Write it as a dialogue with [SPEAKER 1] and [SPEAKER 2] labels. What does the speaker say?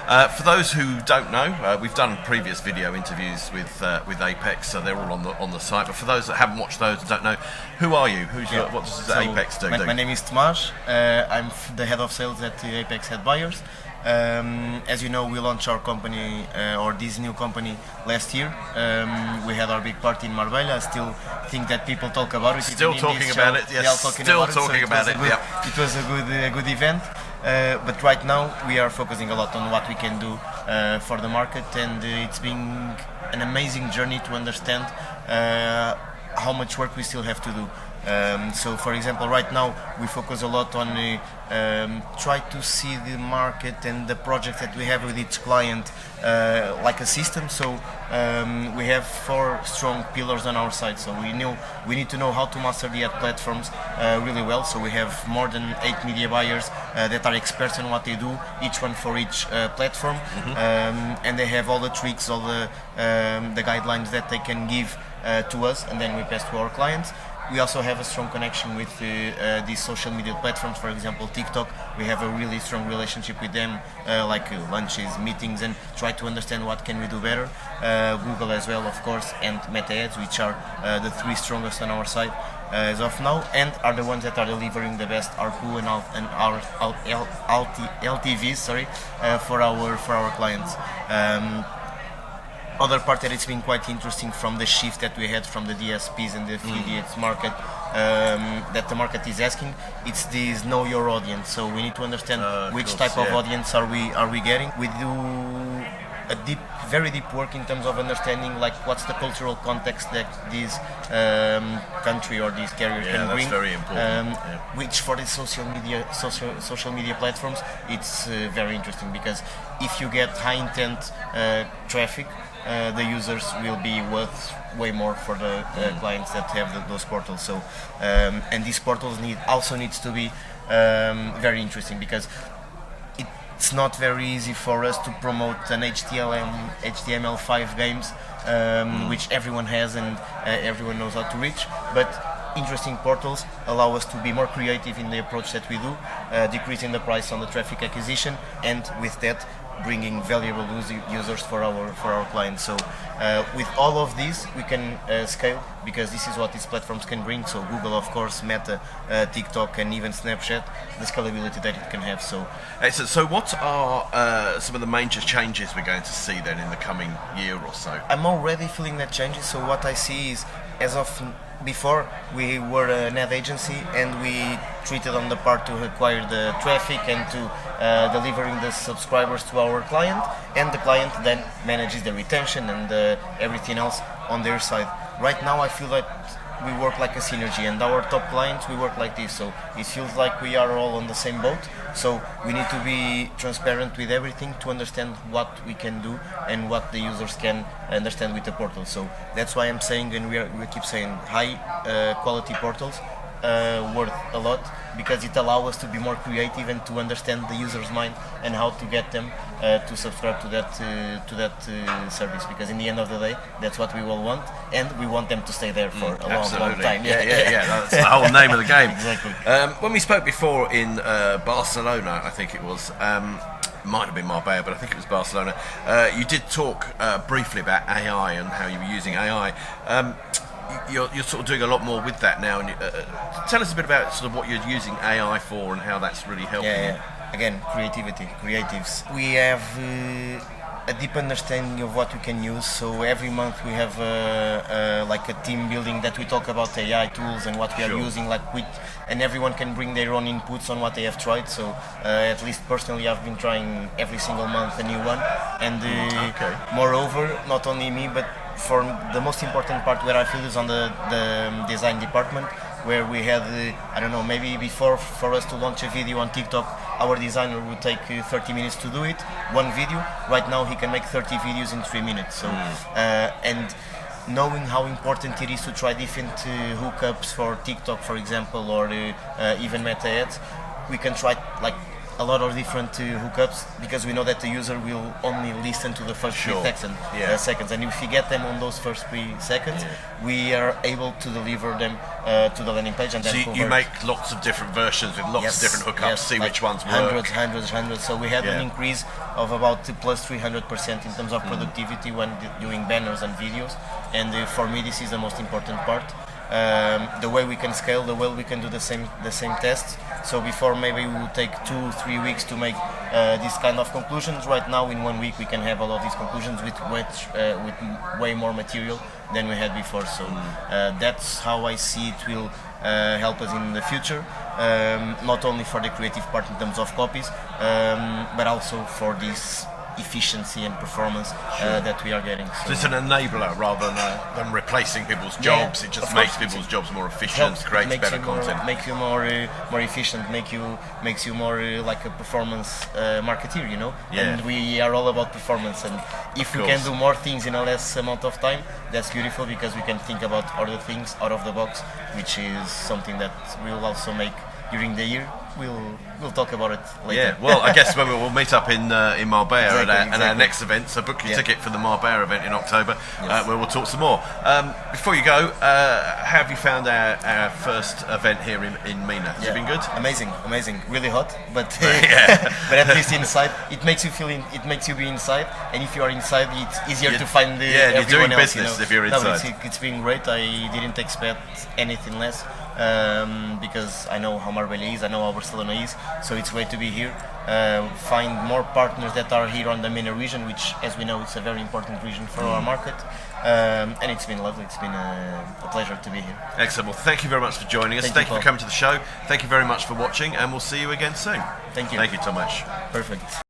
[SPEAKER 1] For those who don't know, we've done previous video interviews with Apex, so they're all on the site. But for those that haven't watched those and don't know, who are you? What does Apex do?
[SPEAKER 2] My name is Tomas. I'm the head of sales at Apex Adbuyers. As you know, we launched our company, or this new company, last year. We had our big party in Marbella. I still think that people talk about it.
[SPEAKER 1] Still talking about it, yes. Still talking about it, yeah.
[SPEAKER 2] It was a good event. But right now we are focusing a lot on what we can do for the market, and it's been an amazing journey to understand how much work we still have to do. So for example, right now we focus a lot on try to see the market and the project that we have with each client like a system. So we have 4 strong pillars on our side, so we need to know how to master the ad platforms really well. So we have more than 8 media buyers that are experts in what they do, each one for each platform, and they have all the tricks, all the guidelines that they can give to us, and then we pass to our clients. We also have a strong connection with these social media platforms. For example, TikTok, we have a really strong relationship with them, like lunches, meetings, and try to understand what can we do better. Google as well, of course, and Meta Ads, which are the 3 strongest on our side as of now, and are the ones that are delivering the best ARPU and our LTVs, for our clients. Other part that it's been quite interesting from the shift that we had from the DSPs and the affiliates market, that the market is asking, it's this know your audience. So we need to understand which type of audience are we getting. We do a very deep work in terms of understanding like what's the cultural context that this country or this carrier can bring.
[SPEAKER 1] That's very important.
[SPEAKER 2] Which for the social media platforms, it's very interesting, because if you get high intent traffic, the users will be worth way more for the clients that have those portals. So and these portals also needs to be very interesting, because it's not very easy for us to promote an HTML5 games, which everyone has and everyone knows how to reach. But interesting portals allow us to be more creative in the approach that we do, decreasing the price on the traffic acquisition, and with that bringing valuable users for our clients. So with all of these we can scale, because this is what these platforms can bring. So Google, of course, Meta, TikTok, and even Snapchat, the scalability that it can have. So
[SPEAKER 1] what are some of the major changes we're going to see then in the coming year or so?
[SPEAKER 2] I'm already feeling that changes. So what I see is, as of before, we were an ad agency and we treated on the part to acquire the traffic and to delivering the subscribers to our client, and the client then manages the retention and everything else on their side. Right now I feel that we work like a synergy, and our top clients, we work like this, so it feels like we are all on the same boat. So we need to be transparent with everything to understand what we can do and what the users can understand with the portal. So that's why I'm saying, and we keep saying, high quality portals worth a lot, because it allows us to be more creative and to understand the user's mind and how to get them to subscribe to that service, because in the end of the day, that's what we all want, and we want them to stay there for a long time.
[SPEAKER 1] Yeah. That's the whole name of the game.
[SPEAKER 2] Exactly.
[SPEAKER 1] When we spoke before in Barcelona, I think it was, might have been Marbella, but I think it was Barcelona, you did talk briefly about AI and how you were using AI. You're sort of doing a lot more with that now, and tell us a bit about sort of what you're using AI for and how that's really helping you.
[SPEAKER 2] Again, creatives. We have a deep understanding of what we can use. So every month we have like a team building that we talk about AI tools and what we are using, and everyone can bring their own inputs on what they have tried. So at least personally, I've been trying every single month a new one, and moreover, not only me, but for the most important part where I feel is on the design department, where we had, I don't know, maybe before, for us to launch a video on TikTok, our designer would take 30 minutes to do it, one video. Right now he can make 30 videos in 3 minutes. So and knowing how important it is to try different hookups for TikTok, for example, or even Meta Ads, we can try like a lot of different hookups, because we know that the user will only listen to the first 3 seconds, and if you get them on those first 3 seconds, we are able to deliver them to the landing page, and then
[SPEAKER 1] so you make lots of different versions with lots of different hookups, see
[SPEAKER 2] like
[SPEAKER 1] which ones work.
[SPEAKER 2] Hundreds. So we had an increase of about plus 300% in terms of productivity when doing banners and videos, and for me this is the most important part. The way we can scale, the way we can do the same tests. So before maybe we would take 2-3 weeks to make these kind of conclusions. Right now, in 1 week, we can have all of these conclusions with way more material than we had before. So that's how I see it will help us in the future. Not only for the creative part in terms of copies, but also for this efficiency and performance that we are getting.
[SPEAKER 1] So it's an enabler rather than replacing people's jobs. It just makes people's jobs more efficient, creates better content.
[SPEAKER 2] Make you more efficient, makes you more like a performance marketeer, you know. And we are all about performance, and if we can do more things in a less amount of time, that's beautiful, because we can think about other things out of the box, which is something that we'll also make during the year. We'll talk about it later.
[SPEAKER 1] Yeah, well, I guess when we'll meet up in Marbella at our next event. So book your ticket for the Marbella event in October, where we'll talk some more. Before you go, how have you found our first event here in Mina? Has it been good?
[SPEAKER 2] Amazing, really hot, but but at least inside, it makes you be inside, and if you are inside, it's easier to find
[SPEAKER 1] you're doing
[SPEAKER 2] else,
[SPEAKER 1] business if you're inside.
[SPEAKER 2] No, it's been great. I didn't expect anything less. Because I know how Marbella is, I know how Barcelona is, so it's great to be here. Find more partners that are here on the MENA region, which, as we know, it's a very important region for our market. And it's been lovely. It's been a pleasure to be here.
[SPEAKER 1] Excellent. Well, thank you very much for joining us. Thank you for coming to the show. Thank you very much for watching, and we'll see you again soon.
[SPEAKER 2] Thank you.
[SPEAKER 1] Thank you so much.
[SPEAKER 2] Perfect.